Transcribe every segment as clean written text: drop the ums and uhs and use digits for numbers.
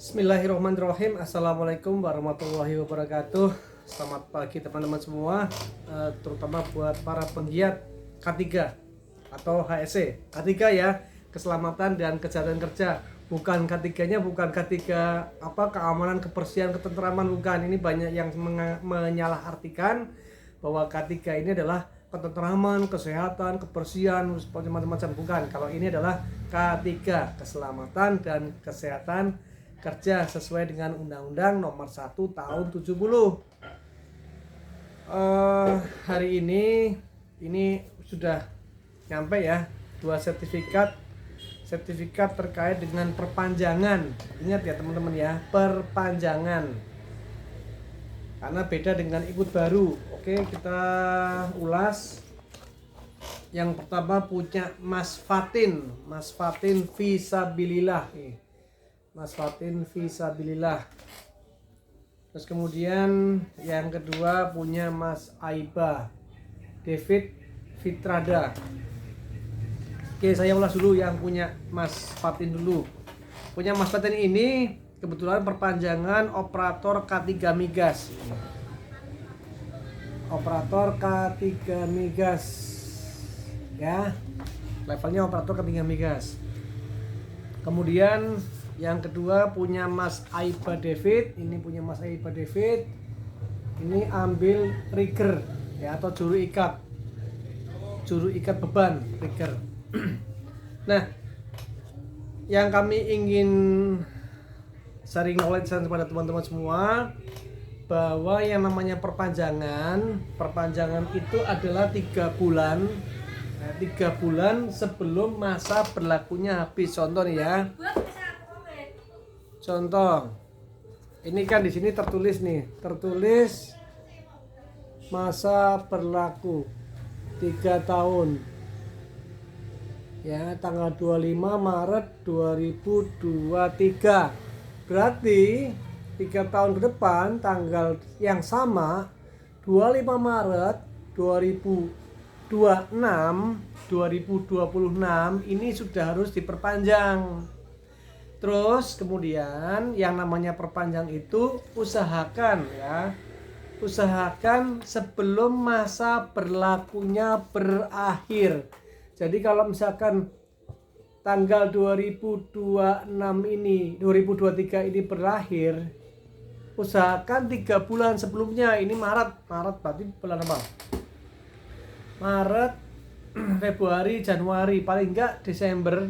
Bismillahirrahmanirrahim. Assalamualaikum warahmatullahi wabarakatuh. Selamat pagi teman-teman semua, terutama buat para penggiat K3 atau HSE. K3 ya, keselamatan dan kesehatan kerja. Bukan K3-nya bukan K3 keamanan, kebersihan, ketentraman, bukan. Ini banyak yang menyalahartikan bahwa K3 ini adalah ketentraman, kesehatan, kebersihan, macam-macam, bukan. Kalau ini adalah K3, keselamatan dan kesehatan kerja sesuai dengan Undang-Undang Nomor 1 Tahun 70. Hari ini sudah nyampe ya, 2 sertifikat terkait dengan perpanjangan. Ingat ya teman-teman ya, perpanjangan. Karena beda dengan ikut baru. Oke, kita ulas. Yang pertama punya Mas Fatin Fisabilillah. Mas Fatin Fisabilillah. Terus kemudian yang kedua punya Mas Aiba David Fitrada. Oke, saya ulas dulu yang punya Mas Fatin dulu. Punya Mas Fatin ini kebetulan perpanjangan operator K3 Migas. Operator K3 Migas. Ya. Levelnya operator K3 Migas. Kemudian yang kedua punya Mas Aiba David. Ini punya Mas Aiba David. Ini ambil rigger ya, atau juru ikat beban, rigger. Nah, yang kami ingin sharing knowledge kepada teman-teman semua, bahwa yang namanya perpanjangan itu adalah 3 bulan. 3 bulan sebelum masa berlakunya habis. Contoh nih ya. Contoh. Ini kan di sini tertulis masa berlaku 3 tahun. Ya, tanggal 25 Maret 2023. Berarti 3 tahun ke depan tanggal yang sama 25 Maret 2026 ini sudah harus diperpanjang. Terus kemudian yang namanya perpanjang itu usahakan sebelum masa berlakunya berakhir. Jadi kalau misalkan tanggal 2023 ini berakhir, usahakan 3 bulan sebelumnya. Ini Maret berarti bulan apa? Maret, Februari, Januari, paling enggak Desember,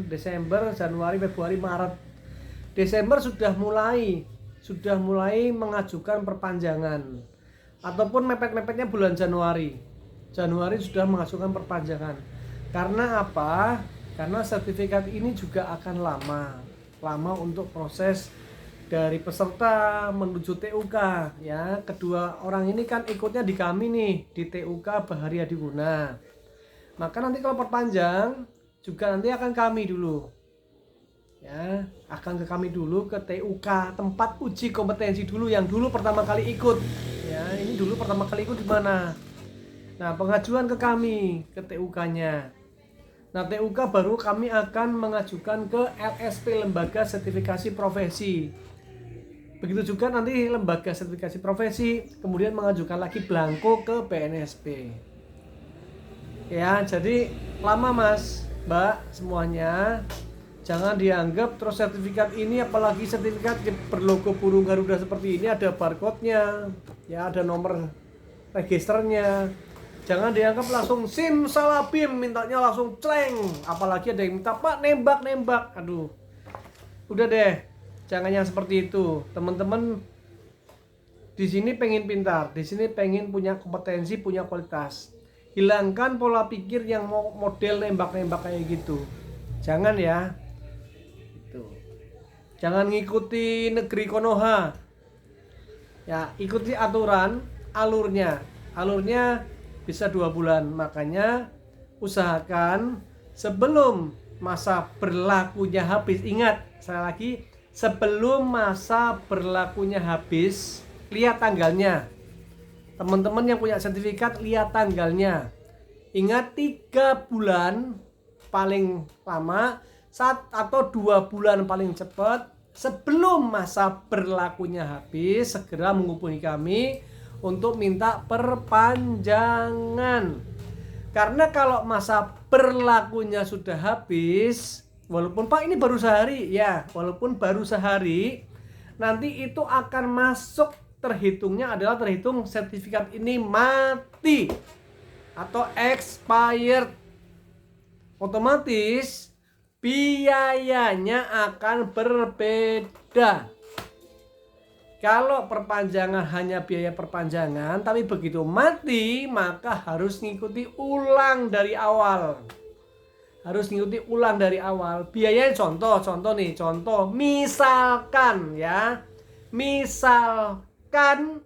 Januari, Februari, Maret. Desember sudah mulai mengajukan perpanjangan. Ataupun mepet-mepetnya bulan Januari sudah mengajukan perpanjangan. Karena apa? Karena sertifikat ini juga akan lama untuk proses dari peserta menuju TUK ya. Kedua orang ini kan ikutnya di kami nih, di TUK Bahari Adiguna. Maka nanti kalau perpanjang juga nanti akan kami dulu ya, ke TUK, tempat uji kompetensi dulu, yang dulu pertama kali ikut ya. Ini dulu pertama kali ikut di mana? Nah, pengajuan ke kami, ke TUK-nya. Nah, TUK baru kami akan mengajukan ke LSP, Lembaga Sertifikasi Profesi. Begitu juga nanti Lembaga Sertifikasi Profesi kemudian mengajukan lagi blanko ke BNSP. Ya, jadi lama Mas, Mbak semuanya. Jangan dianggap terus sertifikat ini, apalagi sertifikat berlogo burung Garuda seperti ini, ada barcode-nya, ya ada nomor registernya. Jangan dianggap langsung SIM salabim, mintanya langsung cleng. Apalagi ada yang minta Pak nembak. Aduh. Udah deh. Jangan yang seperti itu. Teman-teman di sini pengen pintar, di sini pengen punya kompetensi, punya kualitas. Hilangkan pola pikir yang model nembak-nembak kayak gitu. Jangan ya. Itu. Jangan ngikuti negeri Konoha. Ya, ikuti aturan, alurnya bisa 2 bulan. Makanya usahakan sebelum masa berlakunya habis. Ingat, saya lagi, sebelum masa berlakunya habis, lihat tanggalnya. Teman-teman yang punya sertifikat, lihat tanggalnya. Ingat 3 bulan paling lama, atau 2 bulan paling cepat, sebelum masa berlakunya habis, segera menghubungi kami untuk minta perpanjangan. Karena kalau masa berlakunya sudah habis, walaupun Pak ini baru sehari, ya walaupun baru sehari, nanti itu akan masuk, terhitungnya adalah terhitung sertifikat ini mati atau expired. Otomatis biayanya akan berbeda. Kalau perpanjangan hanya biaya perpanjangan, tapi begitu mati maka harus ngikuti ulang dari awal. Harus ngikuti ulang dari awal. Biayanya contoh misalkan ya. Misalkan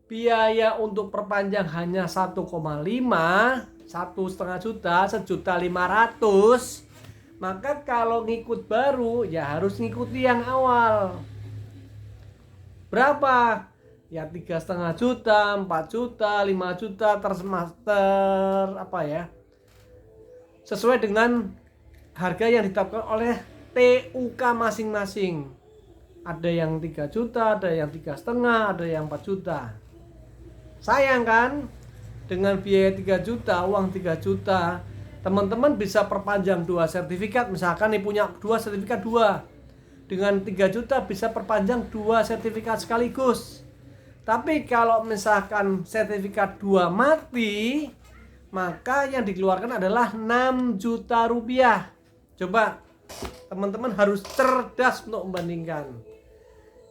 biaya untuk perpanjang hanya 1,5, 1,5 juta, 1.500.000. Maka kalau ngikut baru ya harus ngikuti yang awal. Berapa? Ya 3,5 juta, 4 juta, 5 juta sesuai dengan harga yang ditetapkan oleh TUK masing-masing. Ada yang 3 juta, ada yang 3,5, ada yang 4 juta. Sayang kan? Dengan biaya 3 juta, uang 3 juta, teman-teman bisa perpanjang 2 sertifikat. Misalkan nih punya 2 sertifikat 2. Dengan 3 juta bisa perpanjang 2 sertifikat sekaligus. Tapi kalau misalkan sertifikat 2 mati, maka yang dikeluarkan adalah 6 juta rupiah. Coba teman-teman harus cerdas untuk membandingkan.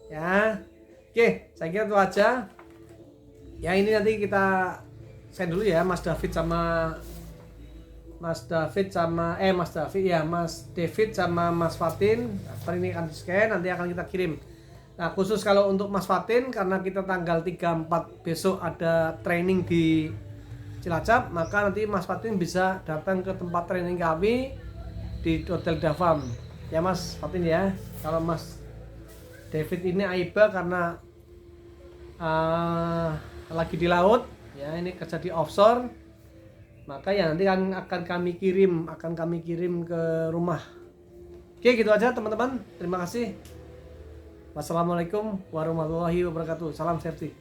Ya. Oke, saya kira itu aja. Ya ini nanti kita send dulu ya Mas David sama Mas David sama Mas Fatin. Ntar ini akan di scan, nanti akan kita kirim. Nah khusus kalau untuk Mas Fatin, karena kita tanggal 3-4 besok ada training di Cilacap, maka nanti Mas Fatin bisa datang ke tempat training kami di Hotel Davam. Ya Mas Fatin ya. Kalau Mas David ini Aiba karena lagi di laut, ya ini kerja di offshore. Maka ya nanti akan kami kirim ke rumah. Oke, gitu aja teman-teman. Terima kasih. Wassalamualaikum warahmatullahi wabarakatuh. Salam safety.